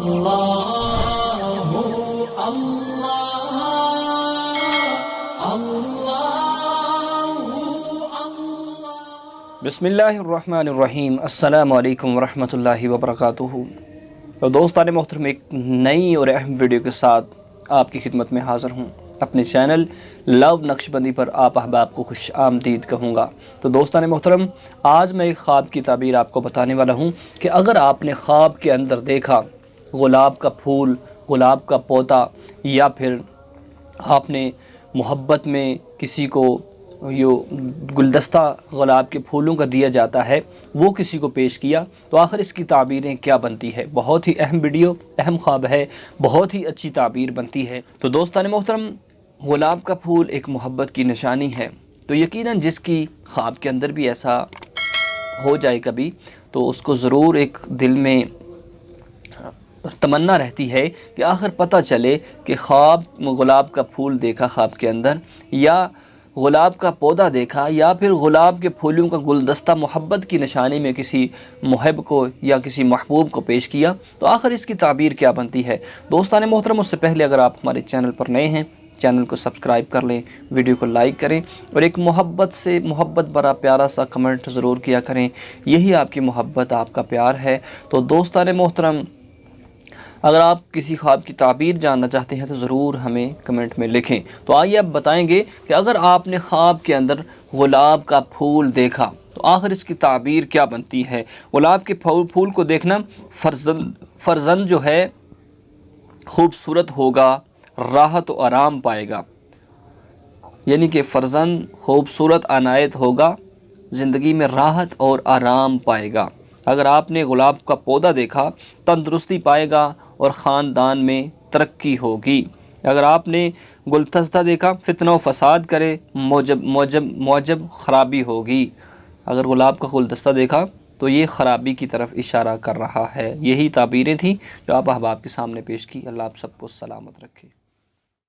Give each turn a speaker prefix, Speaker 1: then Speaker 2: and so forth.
Speaker 1: अल्लाहु अल्लाह अल्लाहु अल्लाह।
Speaker 2: बिस्मिल्लाहिर्रहमानिर्रहीम। अस्सलामु अलैकुम वरहमतुल्लाहि वबरकातुहू। तो दोस्तान मोहतरम, एक नई और अहम वीडियो के साथ आपकी खिदमत में हाज़िर हूँ। अपने चैनल लव नक्शबंदी पर आप अहबाब को खुश आमदीद कहूँगा। तो दोस्तान मोहतरम, आज मैं एक ख्वाब की ताबीर आपको बताने वाला हूँ कि अगर आपने ख्वाब के अंदर देखा गुलाब का फूल, गुलाब का पौधा, या फिर आपने मोहब्बत में किसी को यो गुलदस्ता गुलाब के फूलों का दिया जाता है, वो किसी को पेश किया, तो आखिर इसकी ताबीरें क्या बनती है। बहुत ही अहम वीडियो, अहम ख्वाब है, बहुत ही अच्छी ताबीर बनती है। तो दोस्तान मोहतरम, गुलाब का फूल एक मोहब्बत की निशानी है। तो यकीनन जिसकी ख्वाब के अंदर भी ऐसा हो जाए कभी, तो उसको ज़रूर एक दिल में तमन्ना रहती है कि आखिर पता चले कि ख्वाब गुलाब का फूल देखा ख्वाब के अंदर, या गुलाब का पौधा देखा, या फिर गुलाब के फूलों का गुलदस्ता मोहब्बत की निशानी में किसी मुहब को या किसी महबूब को पेश किया, तो आखिर इसकी ताबीर क्या बनती है। दोस्तान मोहतरम, उससे पहले अगर आप हमारे चैनल पर नए हैं, चैनल को सब्सक्राइब कर लें, वीडियो को लाइक करें और एक मोहब्बत भरा प्यारा सा कमेंट ज़रूर किया करें। यही आपकी मोहब्बत, आपका प्यार है। तो दोस्तान मोहतरम, अगर आप किसी ख्वाब की ताबीर जानना चाहते हैं तो ज़रूर हमें कमेंट में लिखें। तो आइए अब बताएंगे कि अगर आपने ख्वाब के अंदर गुलाब का फूल देखा, तो आखिर इसकी ताबीर क्या बनती है। गुलाब के फूल को देखना, फर्जंद जो है खूबसूरत होगा, राहत और आराम पाएगा। यानी कि फर्जंद खूबसूरत अनायत होगा, ज़िंदगी में राहत और आराम पाएगा। अगर आपने गुलाब का पौधा देखा, तंदुरुस्ती पाएगा और ख़ानदान में तरक्की होगी। अगर आपने गुलदस्ता देखा, फितना व फसाद करे, मौजब ख़राबी होगी। अगर गुलाब का गुलदस्ता देखा तो ये ख़राबी की तरफ इशारा कर रहा है। यही ताबीरें थी जो आप अहबाब के सामने पेश की। अल्लाह आप सबको सलामत रखे।